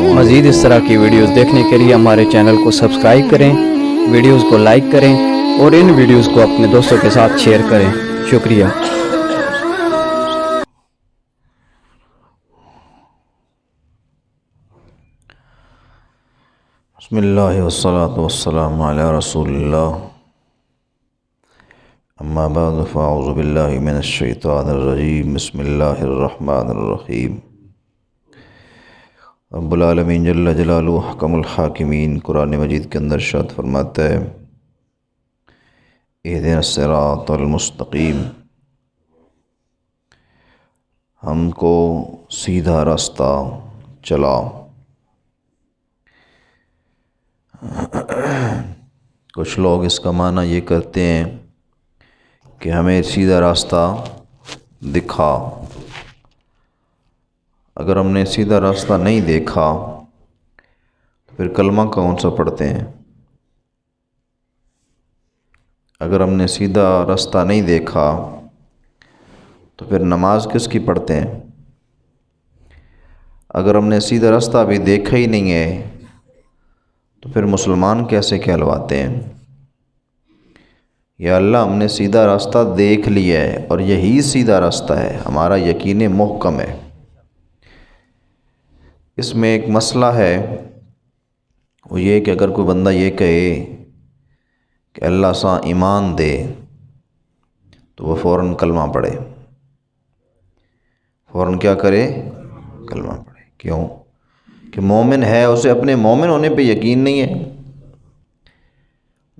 مزید اس طرح کی ویڈیوز دیکھنے کے لیے ہمارے چینل کو سبسکرائب کریں، ویڈیوز کو لائک کریں اور ان ویڈیوز کو اپنے دوستوں کے ساتھ شیئر کریں۔ شکریہ۔ بسم اللہ والصلاة والسلام علی رسول اللہ، اما بعد فاعوذ باللہ من الشیطان الرجیم، بسم اللہ الرحمن الرحیم۔ رب العالمین جل جلالہ احکم الحاکمین قرآن مجید کے اندر ارشاد فرماتا ہے، اہدنا الصراط المستقیم، ہم کو سیدھا راستہ چلا۔ کچھ لوگ اس کا معنی یہ کرتے ہیں کہ ہمیں سیدھا راستہ دکھا۔ اگر ہم نے سیدھا راستہ نہیں دیکھا تو پھر کلمہ کون سا پڑھتے ہیں؟ اگر ہم نے سیدھا راستہ نہیں دیکھا تو پھر نماز کس کی پڑھتے ہیں؟ اگر ہم نے سیدھا راستہ بھی دیکھا ہی نہیں ہے تو پھر مسلمان کیسے کہلواتے ہیں؟ یا اللہ ہم نے سیدھا راستہ دیکھ لیا ہے اور یہی سیدھا راستہ ہے، ہمارا یقین محکم ہے۔ اس میں ایک مسئلہ ہے، وہ یہ کہ اگر کوئی بندہ یہ کہے کہ اللہ سا ایمان دے تو وہ فوراً کلمہ پڑھے۔ فوراً کیا کرے؟ کلمہ پڑھے۔ کیوں؟ کہ مومن ہے، اسے اپنے مومن ہونے پہ یقین نہیں ہے۔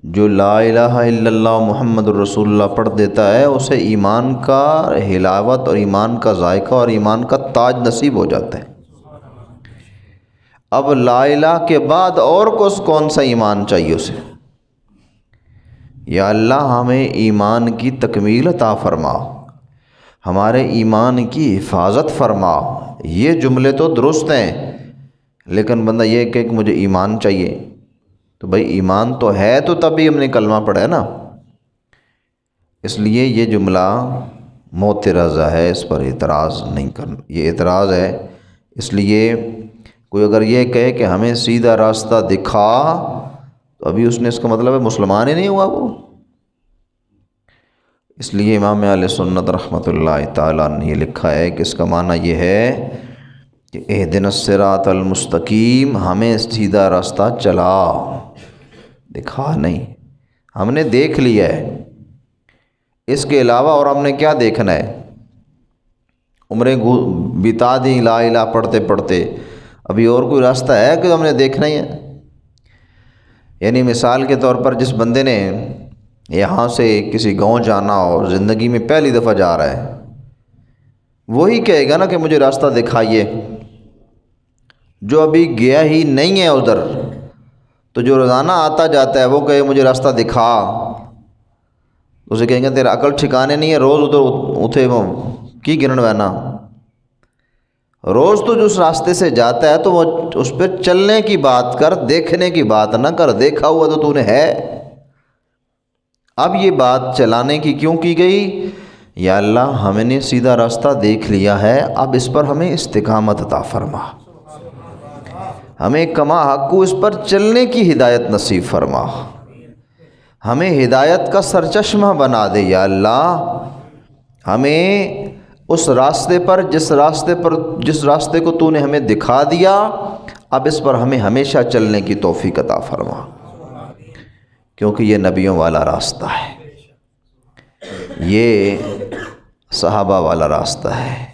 جو لا الہ الا اللہ محمد الرسول اللہ پڑھ دیتا ہے اسے ایمان کا حلاوت اور ایمان کا ذائقہ اور ایمان کا تاج نصیب ہو جاتا ہے۔ اب لا الہ کے بعد اور کون سا ایمان چاہیے اسے؟ یا اللہ ہمیں ایمان کی تکمیل عطا فرما، ہمارے ایمان کی حفاظت فرما۔ یہ جملے تو درست ہیں، لیکن بندہ یہ کہ مجھے ایمان چاہیے، تو بھائی ایمان تو ہے تو تبھی ہم نے کلمہ پڑھا ہے نا۔ اس لیے یہ جملہ معترضہ ہے، اس پر اعتراض نہیں کرنا، یہ اعتراض ہے۔ اس لیے کوئی اگر یہ کہے کہ ہمیں سیدھا راستہ دکھا تو ابھی اس نے اس کا مطلب ہے مسلمان ہی نہیں ہوا وہ۔ اس لیے امام اہل سنت رحمۃ اللہ تعالیٰ نے یہ لکھا ہے کہ اس کا معنی یہ ہے کہ اہدنا الصراط المستقیم، ہمیں سیدھا راستہ چلا، دکھا نہیں، ہم نے دیکھ لیا ہے۔ اس کے علاوہ اور ہم نے کیا دیکھنا ہے؟ عمریں بتا دیں لا الہ پڑھتے پڑھتے، ابھی اور کوئی راستہ ہے کہ ہم نے دیکھنا ہی ہے؟ یعنی مثال کے طور پر جس بندے نے یہاں سے کسی گاؤں جانا اور زندگی میں پہلی دفعہ جا رہا ہے، وہی کہے گا نا کہ مجھے راستہ دکھائیے۔ جو ابھی گیا ہی نہیں ہے ادھر، تو جو روزانہ آتا جاتا ہے وہ کہے مجھے راستہ دکھا، اسے کہیں گے تیرا عقل ٹھکانے نہیں ہے، روز ادھر اتھے کی گرن وینا۔ روز تو جو اس راستے سے جاتا ہے تو وہ اس پہ چلنے کی بات کر، دیکھنے کی بات نہ کر۔ دیکھا ہوا تو نے ہے۔ اب یہ بات چلانے کی کیوں کی گئی؟ یا اللہ ہم نے سیدھا راستہ دیکھ لیا ہے، اب اس پر ہمیں استقامت عطا فرما، ہمیں کما حق اس پر چلنے کی ہدایت نصیب فرما، ہمیں ہدایت کا سرچشمہ بنا دے۔ یا اللہ ہمیں اس راستے پر جس راستے کو تو نے ہمیں دکھا دیا، اب اس پر ہمیں ہمیشہ چلنے کی توفیق عطا فرما، کیونکہ یہ نبیوں والا راستہ ہے، یہ صحابہ والا راستہ ہے،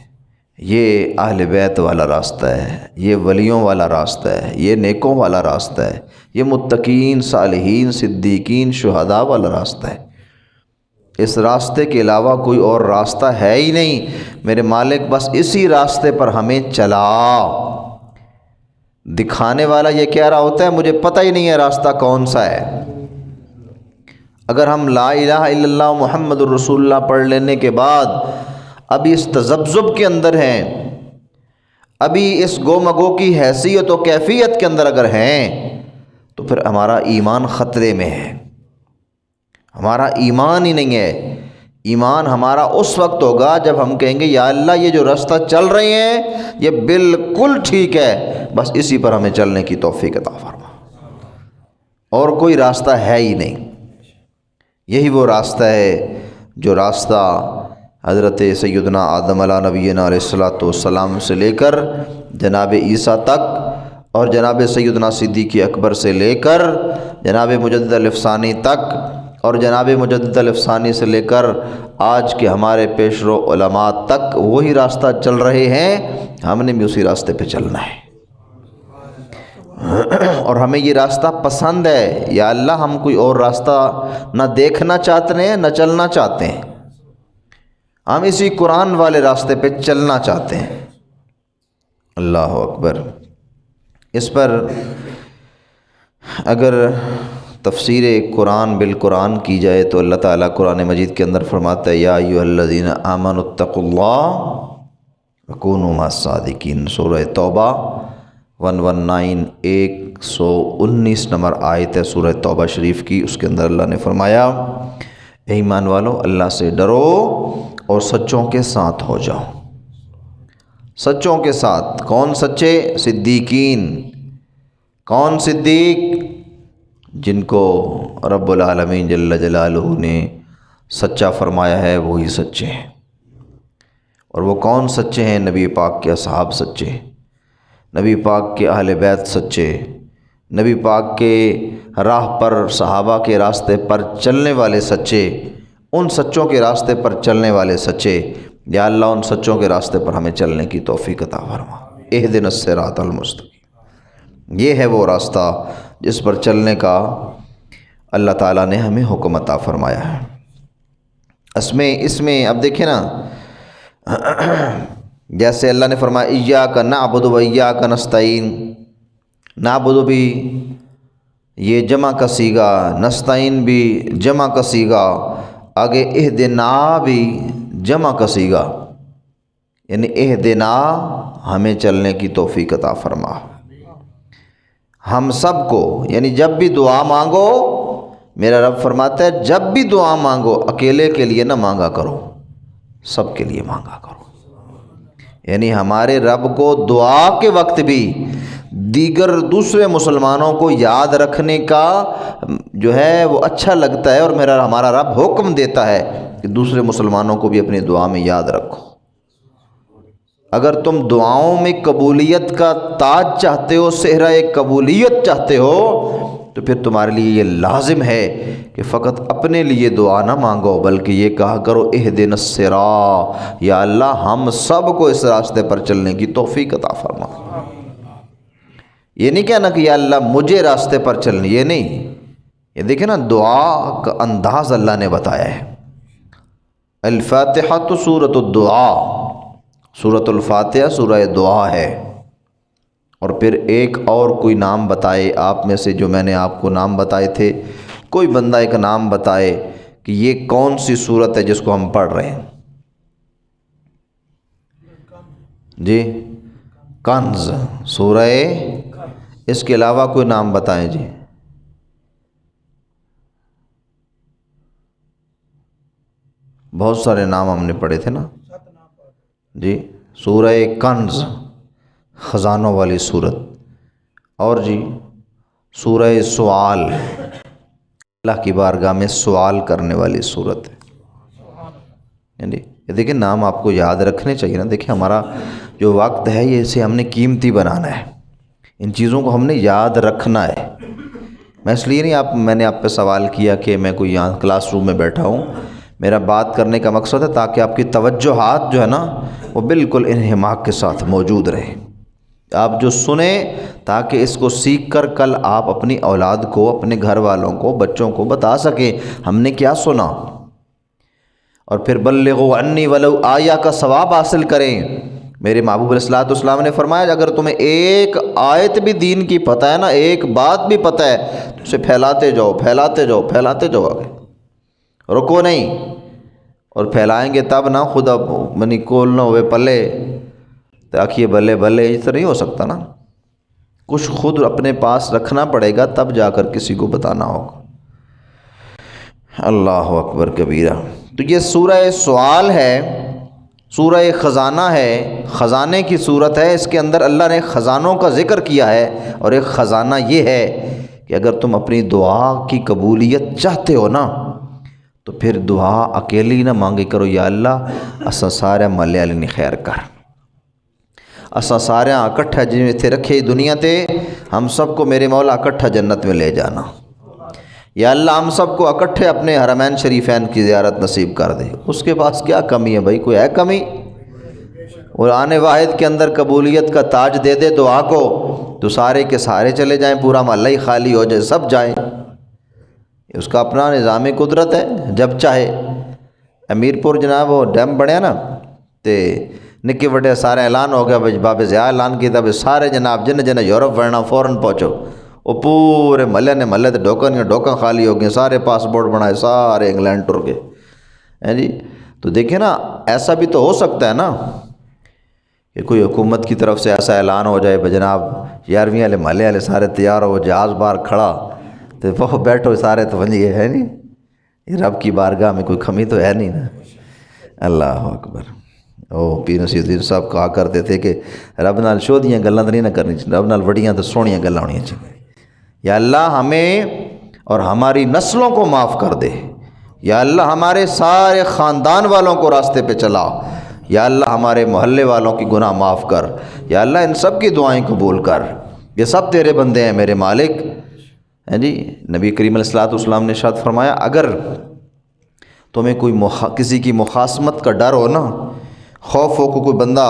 یہ اہل بیت والا راستہ ہے، یہ ولیوں والا راستہ ہے، یہ نیکوں والا راستہ ہے، یہ متقین، صالحین، صدیقین، شہداء والا راستہ ہے۔ اس راستے کے علاوہ کوئی اور راستہ ہے ہی نہیں۔ میرے مالک بس اسی راستے پر ہمیں چلا۔ دکھانے والا یہ کہہ رہا ہوتا ہے مجھے پتہ ہی نہیں ہے راستہ کون سا ہے۔ اگر ہم لا الہ الا اللہ محمد الرسول اللہ پڑھ لینے کے بعد ابھی اس تذبذب کے اندر ہیں، ابھی اس گو مگو کی حیثیت و کیفیت کے اندر اگر ہیں، تو پھر ہمارا ایمان خطرے میں ہے، ہمارا ایمان ہی نہیں ہے ایمان ہمارا اس وقت ہوگا جب ہم کہیں گے یا اللہ یہ جو راستہ چل رہے ہیں یہ بالکل ٹھیک ہے، بس اسی پر ہمیں چلنے کی توفیق عطا فرما، اور کوئی راستہ ہے ہی نہیں۔ یہی وہ راستہ ہے جو راستہ حضرت سیدنا آدم علیہ نبینا علیہ الصلوۃ والسلام سے لے کر جناب عیسیٰ تک، اور جناب سیدنا صدیق اکبر سے لے کر جناب مجدد الف ثانی تک، اور جناب مجدد الف ثانی سے لے کر آج کے ہمارے پیشرو علماء تک وہی راستہ چل رہے ہیں، ہم نے بھی اسی راستے پہ چلنا ہے، اور ہمیں یہ راستہ پسند ہے۔ یا اللہ ہم کوئی اور راستہ نہ دیکھنا چاہتے ہیں نہ چلنا چاہتے ہیں، ہم اسی قرآن والے راستے پہ چلنا چاہتے ہیں۔ اللہ اکبر۔ اس پر اگر تفسیر قرآن بالقرآن کی جائے تو اللہ تعالیٰ قرآن مجید کے اندر فرماتا ہے یا ایھا الذین آمنوا اتقوا اللہ وکونوا مع الصادقین، سورہ توبہ 119 119 نمبر آیت ہے سورہ توبہ شریف کی۔ اس کے اندر اللہ نے فرمایا اے ایمان والو اللہ سے ڈرو اور سچوں کے ساتھ ہو جاؤ۔ سچوں کے ساتھ کون سچے؟ صدیقین۔ کون صدیق؟ جن کو رب العالمین جل جلالہ نے سچا فرمایا ہے وہی سچے ہیں۔ اور وہ کون سچے ہیں؟ نبی پاک کے اصحاب سچے، نبی پاک کے اہل بیت سچے، نبی پاک کے راہ پر صحابہ کے راستے پر چلنے والے سچے، ان سچوں کے راستے پر چلنے والے سچے۔ یا اللہ ان سچوں کے راستے پر ہمیں چلنے کی توفیق عطا فرما۔ اہدنا الصراط المستقیم، یہ ہے وہ راستہ جس پر چلنے کا اللہ تعالیٰ نے ہمیں حکم عطا فرمایا ہے۔ اس میں اب دیکھیں نا، جیسے اللہ نے فرمایا ایاک نعبد و ایاک نستعین، نعبد بھی یہ جمع کا صیغہ، نستعین بھی جمع کا صیغہ، آگے اہدنا بھی جمع کا صیغہ، یعنی اہدنا ہمیں چلنے کی توفیق عطا فرما۔ ہم سب کو، یعنی جب بھی دعا مانگو، میرا رب فرماتا ہے جب بھی دعا مانگو اکیلے کے لیے نہ مانگا کرو، سب کے لیے مانگا کرو۔ یعنی ہمارے رب کو دعا کے وقت بھی دیگر دوسرے مسلمانوں کو یاد رکھنے کا جو ہے وہ اچھا لگتا ہے، اور ہمارا رب حکم دیتا ہے کہ دوسرے مسلمانوں کو بھی اپنی دعا میں یاد رکھو۔ اگر تم دعاؤں میں قبولیت کا تاج چاہتے ہو، صحرا قبولیت چاہتے ہو، تو پھر تمہارے لیے یہ لازم ہے کہ فقط اپنے لیے دعا نہ مانگو، بلکہ یہ کہا کرو اہدنا الصراط، یا اللہ ہم سب کو اس راستے پر چلنے کی توفیق عطا فرما۔ یہ نہیں کہنا کہ یا اللہ مجھے راستے پر چلنی، یہ نہیں، یہ دیکھیں نا دعا کا انداز اللہ نے بتایا ہے۔ الفاتحہ تو سورۃ الدعاء، سورۃ الفاتحہ سورہ دعا ہے۔ اور پھر ایک اور کوئی نام بتائے آپ میں سے، جو میں نے آپ کو نام بتائے تھے، کوئی بندہ ایک نام بتائے کہ یہ کون سی سورت ہے جس کو ہم پڑھ رہے ہیں؟ جی کنز، سورہ، اس کے علاوہ کوئی نام بتائیں جی۔ بہت سارے نام ہم نے پڑھے تھے نا جی۔ سورہ کنز، خزانوں والی صورت، اور جی سورہ سوال، اللہ کی بارگاہ میں سوال کرنے والی صورت ہے۔ یعنی یہ دیکھیں نام آپ کو یاد رکھنے چاہیے نا۔ دیکھیں ہمارا جو وقت ہے یہ اسے ہم نے قیمتی بنانا ہے، ان چیزوں کو ہم نے یاد رکھنا ہے۔ میں اس لیے نہیں میں نے آپ پہ سوال کیا کہ میں کوئی یہاں کلاس روم میں بیٹھا ہوں، میرا بات کرنے کا مقصد ہے تاکہ آپ کی توجہات جو ہے نا وہ بالکل انہماک کے ساتھ موجود رہیں، آپ جو سنیں تاکہ اس کو سیکھ کر کل آپ اپنی اولاد کو، اپنے گھر والوں کو، بچوں کو بتا سکیں ہم نے کیا سنا، اور پھر بلغوا عنی ولو آیہ کا ثواب حاصل کریں۔ میرے محبوب علیہ الصلوۃ والسلام نے فرمایا اگر تمہیں ایک آیت بھی دین کی پتہ ہے نا، ایک بات بھی پتہ ہے تو اسے پھیلاتے جاؤ، پھیلاتے جاؤ، پھیلاتے جاؤ، آگے رکو نہیں۔ اور پھیلائیں گے تب نا، خود اب منی کول نہ ہوئے پلے تاکہ بلے بلے، اس طرح نہیں ہو سکتا نا، کچھ خود اپنے پاس رکھنا پڑے گا تب جا کر کسی کو بتانا ہوگا۔ اللہ اکبر کبیرہ۔ تو یہ سورہ سوال ہے، سورہ خزانہ ہے، خزانے کی صورت ہے۔ اس کے اندر اللہ نے خزانوں کا ذکر کیا ہے، اور ایک خزانہ یہ ہے کہ اگر تم اپنی دعا کی قبولیت چاہتے ہو نا تو پھر دعا اکیلی نہ مانگے کرو، یا اللہ اساں سارے محلے والے نہیں خیر کر، اساں سارے اکٹھا جی تھے رکھے دنیا تے، ہم سب کو میرے مولا اکٹھا جنت میں لے جانا، یا اللہ ہم سب کو اکٹھے اپنے حرمین شریفین کی زیارت نصیب کر دے۔ اس کے پاس کیا کمی ہے بھائی؟ کوئی ہے کمی؟ قرآن واحد کے اندر قبولیت کا تاج دے دے دعا کو تو سارے کے سارے چلے جائیں، پورا محلہ ہی خالی ہو جائے، سب جائیں۔ اس کا اپنا نظام قدرت ہے، جب چاہے۔ امیر پور جناب وہ ڈیم بنیا نا تے نکے وڈے سارے اعلان ہو گیا، بھائی بابے ضیاء اعلان کیا تھا، سارے جناب جن جن یورپ ورنا فوراً پہنچو۔ وہ پورے محلے نے محلے تے ڈوکاں خالی ہو گئیں، سارے پاسپورٹ بنائے، سارے انگلینڈ ٹر گئے ہیں جی۔ تو دیکھیں نا، ایسا بھی تو ہو سکتا ہے نا کہ کوئی حکومت کی طرف سے ایسا اعلان ہو جائے بھائی جناب 11ویں والے محلے والے سارے تیار ہو، جہاز باہر کھڑا تو وہ بیٹھو سارے تو ونجیے، ہے نہیں؟ یہ رب کی بارگاہ میں کوئی کمی تو ہے نہیں نا۔ اللہ اکبر۔ پیر نصیر الدین صاحب کہا کرتے تھے کہ رب نال شودیاں گلاں تو نہیں نہ کرنی چاہیے، رب نال وڈیاں تو سونیاں گلاں ہونیاں چاہیے۔ یا اللہ ہمیں اور ہماری نسلوں کو معاف کر دے، یا اللہ ہمارے سارے خاندان والوں کو راستے پہ چلا، یا اللہ ہمارے محلے والوں کی گناہ معاف کر، یا اللہ ان سب کی دعائیں قبول کر، یہ سب تیرے بندے ہیں میرے مالک، ہیں جی۔ نبی کریم علیہ الصلوۃ والسلام نے ارشاد فرمایا، اگر تمہیں کوئی کسی کی مخاصمت کا ڈر ہو نا، خوف ہو کہ کوئی بندہ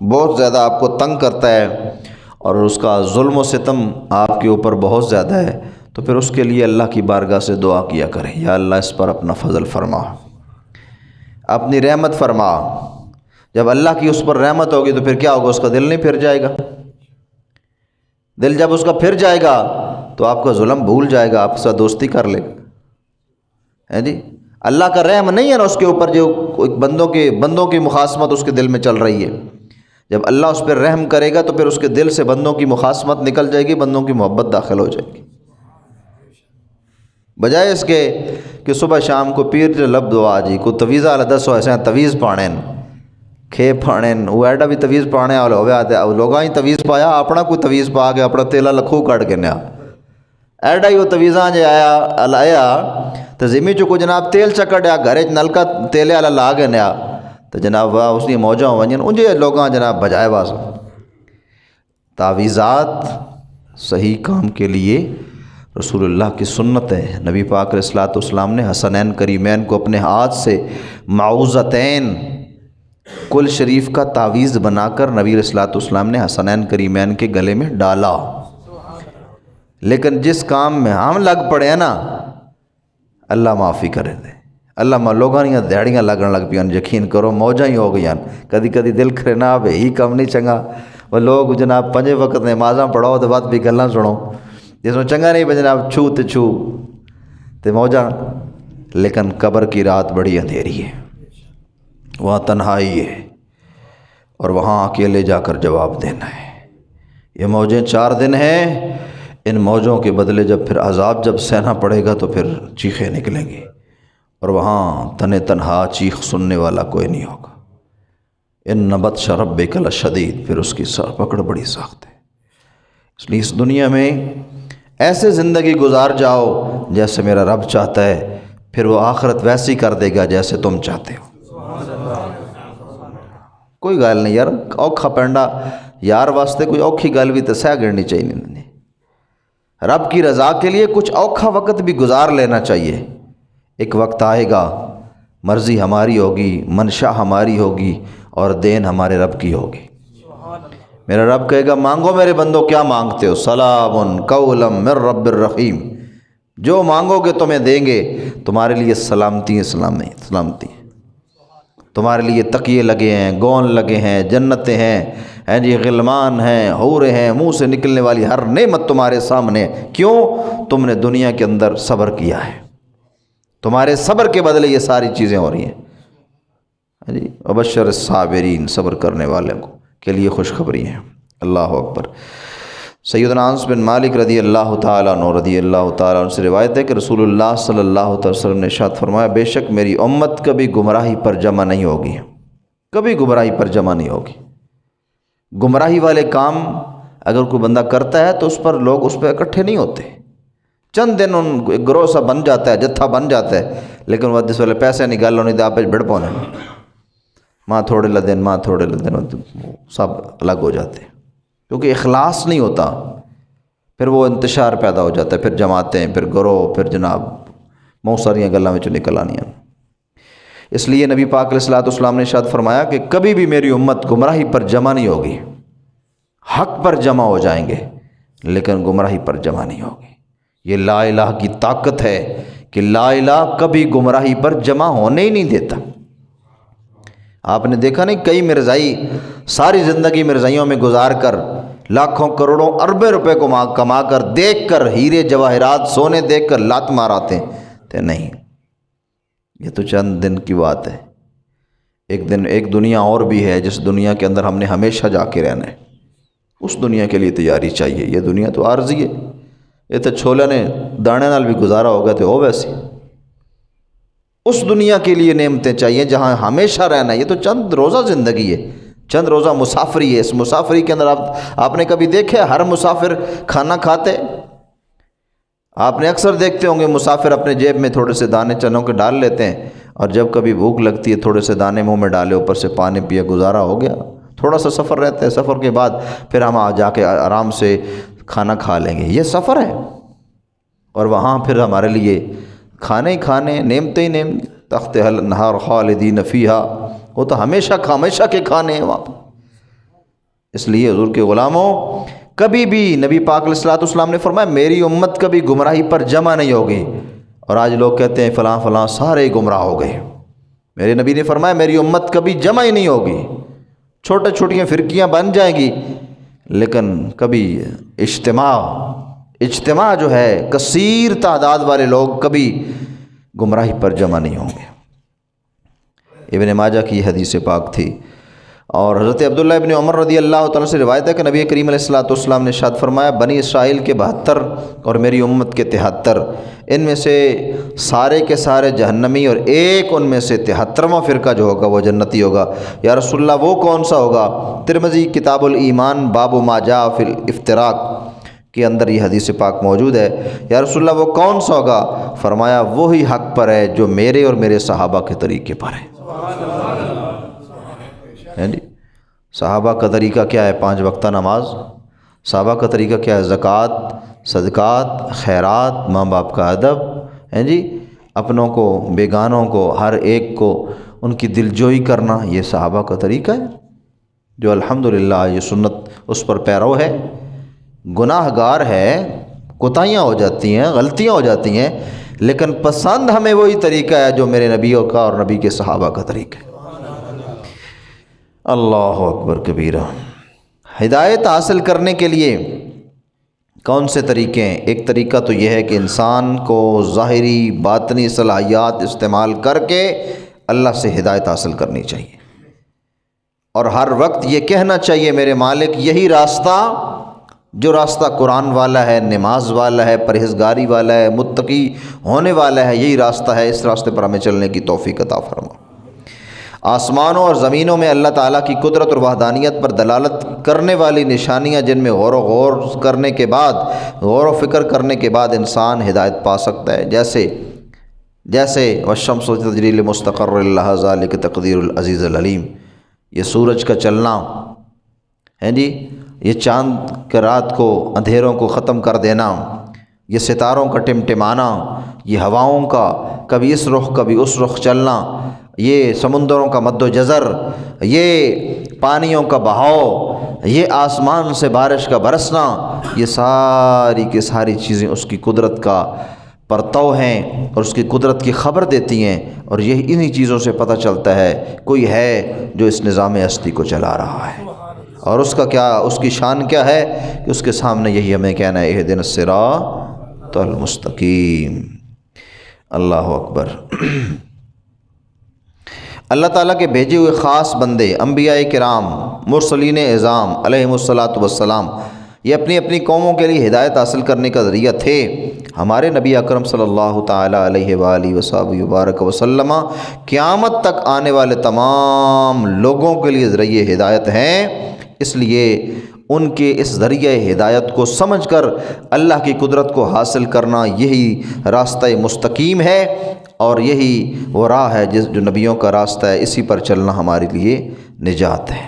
بہت زیادہ آپ کو تنگ کرتا ہے اور اس کا ظلم و ستم آپ کے اوپر بہت زیادہ ہے، تو پھر اس کے لیے اللہ کی بارگاہ سے دعا کیا کریں، یا اللہ اس پر اپنا فضل فرما، اپنی رحمت فرما۔ جب اللہ کی اس پر رحمت ہوگی تو پھر کیا ہوگا؟ اس کا دل نہیں پھر جائے گا؟ دل جب اس کا پھر جائے گا تو آپ کا ظلم بھول جائے گا، آپ سے دوستی کر لے گا، ہے جی۔ اللہ کا رحم نہیں ہے نا اس کے اوپر، جو بندوں کی مخاصمت اس کے دل میں چل رہی ہے، جب اللہ اس پر رحم کرے گا تو پھر اس کے دل سے بندوں کی مخاصمت نکل جائے گی، بندوں کی محبت داخل ہو جائے گی، بجائے اس کے کہ صبح شام کو پیر جو لب دعا جی کو تویزہ والا دسو ایسے تویز پانے کھے پانے، وہ ایڈا بھی تویز پانے والا ہوئے آتے لوگاں ہی تویز پایا، اپنا کوئی تویز پا کے اپنا تیلا لکھو کٹ کے نیا ایڈا ہی وہ تویزاں جے آیا تو زمین چو کو جناب تیل چکڑیا گھرے نلکا تیلے والا لا کے نیا تو جناب واہ اس نے موجاں ونجن انجے لوگاں جناب بجائے واسو۔ تعویذات صحیح کام کے لیے رسول اللہ کی سنت ہے۔ نبی پاک علیہ الصلوۃ والسلام نے حسنین کریمین کو اپنے ہاتھ سے معوذتین کل شریف کا تعویذ بنا کر نبی علیہ الصلوۃ والسلام نے حسنین کریمین کے گلے میں ڈالا، لیکن جس کام میں ہم لگ پڑے ہیں نا اللہ معافی کرے دے، اللہ لوگاں نہیں دیہڑیاں لگن لگ پیاں، یقین کرو موجاں ہی ہو گئی، کدی کدی دل کرے نہ بے ہی کم نہیں چنگا، وہ لوگ جناب 5 وقت نمازاں پڑھو تو بعد بھی گلاں سنو، جس میں چنگا نہیں جناب چھو تے موجاں، لیکن قبر کی رات بڑی اندھیری ہے، وہاں تنہائی ہے اور وہاں اکیلے جا کر جواب دینا ہے۔ یہ موجیں 4 دن ہیں، ان موجوں کے بدلے جب پھر عذاب جب سہنا پڑے گا تو پھر چیخیں نکلیں گی اور وہاں تنہا چیخ سننے والا کوئی نہیں ہوگا۔ ان بطش ربک لشدید، پھر اس کی پکڑ بڑی سخت ہے۔ اس لیے اس دنیا میں ایسے زندگی گزار جاؤ جیسے میرا رب چاہتا ہے، پھر وہ آخرت ویسی کر دے گا جیسے تم چاہتے ہو۔ کوئی گل نہیں یار، اوکھا پینڈا یار واسطے کوئی اوکھی گل بھی تو سہ گڑنی چاہیے، رب کی رضا کے لیے کچھ اوکھا وقت بھی گزار لینا چاہیے۔ ایک وقت آئے گا مرضی ہماری ہوگی، منشا ہماری ہوگی اور دین ہمارے رب کی ہوگی۔ میرا رب کہے گا مانگو میرے بندو کیا مانگتے ہو، سلام قولا من رب الرحیم، جو مانگو گے تمہیں دیں گے، تمہارے لیے سلامتی ہے، سلامتی ہے، تمہارے لیے تکیے لگے ہیں، گون لگے ہیں، جنتیں ہیں جی، غلمان ہیں، حوریں ہیں، منہ سے نکلنے والی ہر نعمت تمہارے سامنے، کیوں؟ تم نے دنیا کے اندر صبر کیا ہے، تمہارے صبر کے بدلے یہ ساری چیزیں ہو رہی ہیں جی۔ وبشر الصابرین، صبر کرنے والوں کے لیے خوشخبری ہے۔ اللہ اکبر۔ سیدنا انس بن مالک رضی اللہ تعالیٰ عنہ سے روایت ہے کہ رسول اللہ صلی اللہ علیہ وسلم نے ارشاد فرمایا، بے شک میری امت کبھی گمراہی پر جمع نہیں ہوگی، کبھی گمراہی پر جمع نہیں ہوگی۔ گمراہی والے کام اگر کوئی بندہ کرتا ہے تو اس پر لوگ اس پہ اکٹھے نہیں ہوتے، چند دن ان ایک گروہ سا بن جاتا ہے، جتھا بن جاتا ہے، لیکن وہ جس والے پیسے نکال لو نہیں تو آپ بڑ پونے ماں تھوڑے لدن سب الگ ہو جاتے ہیں، کیونکہ اخلاص نہیں ہوتا، پھر وہ انتشار پیدا ہو جاتا ہے، پھر جماعتیں، پھر گروہ، پھر جناب بہت ساری گلاں وچوں نکل آنیاں۔ اس لیے نبی پاک علیہ الصلوۃ والسلام نے ارشاد فرمایا کہ کبھی بھی میری امت گمراہی پر جمع نہیں ہوگی، حق پر جمع ہو جائیں گے لیکن گمراہی پر جمع نہیں ہوگی۔ یہ لا الہ کی طاقت ہے کہ لا الہ کبھی گمراہی پر جمع ہونے ہی نہیں دیتا۔ آپ نے دیکھا نہیں، کئی مرزائی ساری زندگی مرزائیوں میں گزار کر لاکھوں کروڑوں اربوں روپے کو کما کر دیکھ کر ہیرے جواہرات سونے دیکھ کر لات ماراتے تھے، نہیں، یہ تو چند دن کی بات ہے۔ ایک دنیا اور بھی ہے جس دنیا کے اندر ہم نے ہمیشہ جا کے رہنا ہے، اس دنیا کے لیے تیاری چاہیے۔ یہ دنیا تو عارضی ہے، یہ تو چھولے نے دانے نال بھی گزارا ہوگا تو ہو ویسی۔ اس دنیا کے لیے نعمتیں چاہیے جہاں ہمیشہ رہنا ہے۔ یہ تو چند روزہ زندگی ہے، چند روزہ مسافری ہے۔ اس مسافری کے اندر آپ نے کبھی دیکھا ہر مسافر کھانا کھاتے؟ آپ نے اکثر دیکھتے ہوں گے مسافر اپنے جیب میں تھوڑے سے دانے چنوں کے ڈال لیتے ہیں، اور جب کبھی بھوک لگتی ہے تھوڑے سے دانے منہ میں ڈالے، اوپر سے پانی پیا، گزارا ہو گیا۔ تھوڑا سا سفر رہتا ہے، سفر کے بعد پھر ہم جا کے آرام سے کھانا کھا لیں گے۔ یہ سفر ہے، اور وہاں پھر ہمارے لیے کھانے ہی کھانے، نعمتیں ہی نعمتیں، تخت النہار خالدین فیہا، وہ تو ہمیشہ کے کھانے ہیں وہاں پہ۔ اس لیے حضور کے غلاموں، کبھی بھی نبی پاک علیہ الصلوۃ والسلام نے فرمایا میری امت کبھی گمراہی پر جمع نہیں ہوگی۔ اور آج لوگ کہتے ہیں فلاں فلاں سارے گمراہ ہو گئے۔ میرے نبی نے فرمایا میری امت کبھی جمع ہی نہیں ہوگی، چھوٹیاں فرقیاں بن جائیں گی، لیکن کبھی اجتماع جو ہے کثیر تعداد والے لوگ کبھی گمراہی پر جمع نہیں ہوں گے۔ ابن ماجہ کی حدیث پاک تھی، اور حضرت عبداللہ ابن عمر رضی اللہ تعالیٰ سے روایت ہے کہ نبی کریم علیہ الصلوۃ والسلام نے ارشاد فرمایا بنی اسرائیل کے 72 اور میری امت کے 73، ان میں سے سارے کے سارے جہنمی، اور ایک ان میں سے 73واں فرقہ جو ہوگا وہ جنتی ہوگا۔ یا رسول اللہ وہ کون سا ہوگا؟ ترمذی کتاب الایمان باب ما جاء فی الافتراق کے اندر یہ حدیث پاک موجود ہے۔ یا رسول اللہ وہ کون سا ہوگا؟ فرمایا وہی حق پر ہے جو میرے اور میرے صحابہ کے طریقے پر ہے۔ جی صحابہ کا طریقہ کیا ہے؟ 5 وقتہ نماز۔ صحابہ کا طریقہ کیا ہے؟ زکوٰۃ، صدقات، خیرات، ماں باپ کا ادب، ہیں جی، اپنوں کو، بیگانوں کو، ہر ایک کو ان کی دلجوئی کرنا، یہ صحابہ کا طریقہ ہے جو الحمدللہ یہ سنت اس پر پیرو ہے۔ گناہ گار ہے، کوتاہیاں ہو جاتی ہیں، غلطیاں ہو جاتی ہیں، لیکن پسند ہمیں وہی طریقہ ہے جو میرے نبیوں کا اور نبی کے صحابہ کا طریقہ ہے۔ اللہ اکبر کبیرہ۔ ہدایت حاصل کرنے کے لیے کون سے طریقے ہیں؟ ایک طریقہ تو یہ ہے کہ انسان کو ظاہری باطنی صلاحیات استعمال کر کے اللہ سے ہدایت حاصل کرنی چاہیے، اور ہر وقت یہ کہنا چاہیے میرے مالک یہی راستہ، جو راستہ قرآن والا ہے، نماز والا ہے، پرہیزگاری والا ہے، متقی ہونے والا ہے، یہی راستہ ہے، اس راستے پر ہمیں چلنے کی توفیق عطا فرما۔ آسمانوں اور زمینوں میں اللہ تعالیٰ کی قدرت اور وحدانیت پر دلالت کرنے والی نشانیاں جن میں غور کرنے کے بعد، غور و فکر کرنے کے بعد انسان ہدایت پا سکتا ہے، جیسے والشمس تجری لمستقر لہا ذلک تقدیر العزیز العلیم، یہ سورج کا چلنا ہے جی، یہ چاند کے رات کو اندھیروں کو ختم کر دینا، یہ ستاروں کا ٹمٹمانا، یہ ہواؤں کا کبھی اس رخ کبھی اس رخ چلنا، یہ سمندروں کا مد و جزر، یہ پانیوں کا بہاؤ، یہ آسمان سے بارش کا برسنا، یہ ساری کی ساری چیزیں اس کی قدرت کا پرتو ہیں اور اس کی قدرت کی خبر دیتی ہیں، اور یہی انہی چیزوں سے پتہ چلتا ہے کوئی ہے جو اس نظام ہستی کو چلا رہا ہے، اور اس کا کیا، اس کی شان کیا ہے کہ اس کے سامنے یہی ہمیں کہنا ہے اہدنا الصراط المستقیم۔ اللہ اکبر۔ اللہ تعالیٰ کے بھیجے ہوئے خاص بندے، انبیاء کرام، مرسلین اعظام علیہم الصلاۃ والسلام، یہ اپنی اپنی قوموں کے لیے ہدایت حاصل کرنے کا ذریعہ تھے۔ ہمارے نبی اکرم صلی اللہ تعالیٰ علیہ وآلہ وصحبہ وبارک وسلم قیامت تک آنے والے تمام لوگوں کے لیے ذریعہ ہدایت ہیں، اس لیے ان کے اس ذریعہ ہدایت کو سمجھ کر اللہ کی قدرت کو حاصل کرنا یہی راستہ مستقیم ہے، اور یہی وہ راہ ہے جو نبیوں کا راستہ ہے، اسی پر چلنا ہمارے لیے نجات ہے۔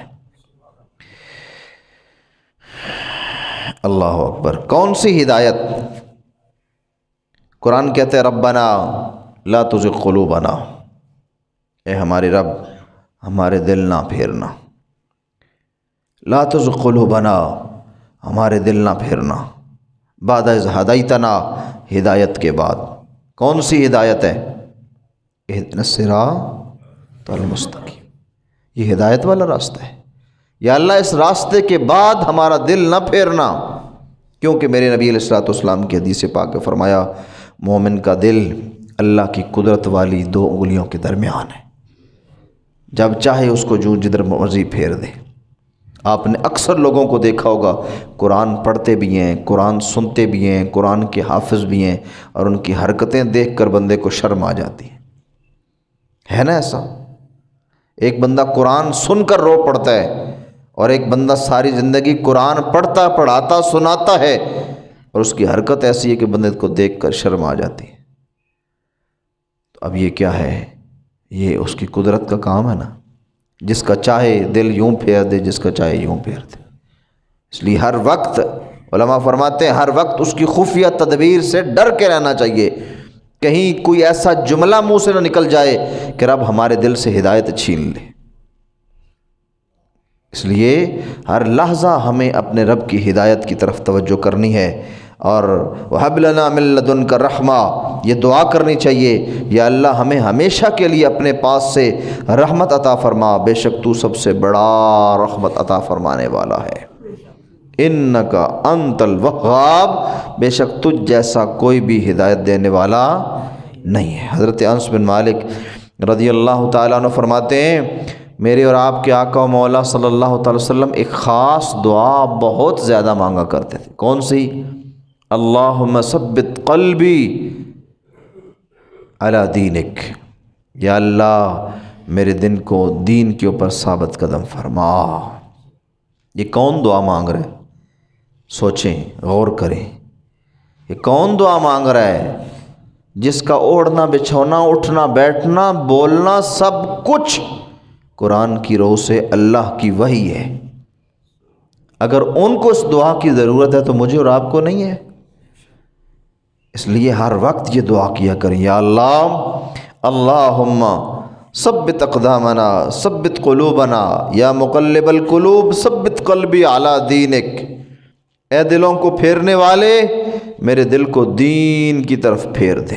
اللہ اکبر۔ کون سی ہدایت؟ قرآن کہتے ہیں ربنا لا تزغ قلوبنا، اے ہمارے رب ہمارے دل نہ پھیرنا، لا تزغ قلوبنا، ہمارے دل نہ پھیرنا، بعد از ہدیتنا، ہدایت کے بعد۔ کون سی ہدایت ہے؟ اہدنا الصراط المستقیم، یہ ہدایت والا راستہ ہے۔ یا اللہ اس راستے کے بعد ہمارا دل نہ پھیرنا، کیونکہ میرے نبی علیہ الصلوۃ والسلام کی حدیث پاک نے فرمایا مومن کا دل اللہ کی قدرت والی 2 انگلیوں کے درمیان ہے، جب چاہے اس کو جو جدھر مرضی پھیر دے۔ آپ نے اکثر لوگوں کو دیکھا ہوگا قرآن پڑھتے بھی ہیں، قرآن سنتے بھی ہیں، قرآن کے حافظ بھی ہیں، اور ان کی حرکتیں دیکھ کر بندے کو شرم آ جاتی ہے نا ایسا؟ ایک بندہ قرآن سن کر رو پڑتا ہے، اور ایک بندہ ساری زندگی قرآن پڑھتا پڑھاتا سناتا ہے، اور اس کی حرکت ایسی ہے کہ بندے کو دیکھ کر شرم آ جاتی ہے۔ تو اب یہ کیا ہے؟ یہ اس کی قدرت کا کام ہے نا، جس کا چاہے دل یوں پھیر دے، جس کا چاہے یوں پھیر دے۔ اس لیے ہر وقت علماء فرماتے ہیں ہر وقت اس کی خفیہ تدبیر سے ڈر کے رہنا چاہیے، کہیں کوئی ایسا جملہ منہ سے نہ نکل جائے کہ رب ہمارے دل سے ہدایت چھین لے۔ اس لیے ہر لحظہ ہمیں اپنے رب کی ہدایت کی طرف توجہ کرنی ہے، اور وَهَبْ لَنَا مِن لَّدُنْكَ رَحْمَةً، یہ دعا کرنی چاہیے یا اللہ ہمیں ہمیشہ کے لیے اپنے پاس سے رحمت عطا فرما، بے شک تو سب سے بڑا رحمت عطا فرمانے والا ہے۔ اِنَّكَ أَنْتَ الْوَهَّابُ، بے شک تجھ جیسا کوئی بھی ہدایت دینے والا نہیں ہے۔ حضرت انس بن مالک رضی اللہ تعالیٰ عنہ فرماتے ہیں میرے اور آپ کے آقا و مولا صلی اللہ تعالی وسلم ایک خاص دعا بہت زیادہ مانگا کرتے تھے۔ کون سی؟ اللہم ثبت قلبی علی دینک، یا اللہ میرے دن کو دین کے اوپر ثابت قدم فرما۔ یہ کون دعا مانگ رہے؟ سوچیں، غور کریں، یہ کون دعا مانگ رہا ہے جس کا اوڑھنا بچھونا اٹھنا بیٹھنا بولنا سب کچھ قرآن کی روح سے اللہ کی وحی ہے؟ اگر ان کو اس دعا کی ضرورت ہے تو مجھے اور آپ کو نہیں ہے؟ اس لیے ہر وقت یہ دعا کیا کریں، یا اللہ اللہم ثبت اقدامنا ثبت قلوبنا یا مقلب القلوب ثبت قلبی علی دینک، اے دلوں کو پھیرنے والے میرے دل کو دین کی طرف پھیر دے،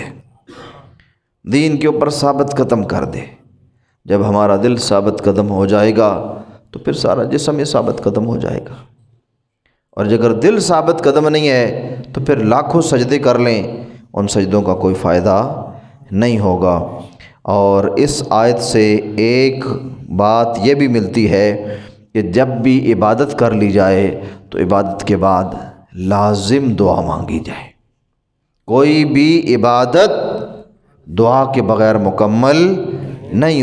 دین کے اوپر ثابت قدم کر دے۔ جب ہمارا دل ثابت قدم ہو جائے گا تو پھر سارا جسم ہی ثابت قدم ہو جائے گا، اور اگر دل ثابت قدم نہیں ہے تو پھر لاکھوں سجدے کر لیں، ان سجدوں کا کوئی فائدہ نہیں ہوگا۔ اور اس آیت سے ایک بات یہ بھی ملتی ہے کہ جب بھی عبادت کر لی جائے تو عبادت کے بعد لازم دعا مانگی جائے۔ کوئی بھی عبادت دعا کے بغیر مکمل نہیں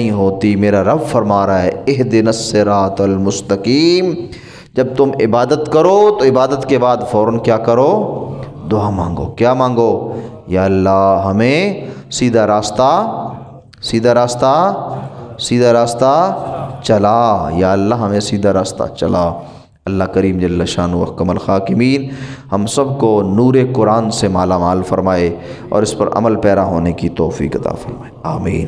ہوتی۔ میرا رب فرما رہا ہے اہدنا الصراط المستقیم، جب تم عبادت کرو تو عبادت کے بعد فوراً کیا کرو؟ دعا مانگو۔ کیا مانگو؟ یا اللہ ہمیں سیدھا راستہ چلا، یا اللہ ہمیں سیدھا راستہ چلا۔ اللہ کریم جل شانہ احکم الحاکمین ہم سب کو نور قرآن سے مالا مال فرمائے اور اس پر عمل پیرا ہونے کی توفیق عطا فرمائے، آمین۔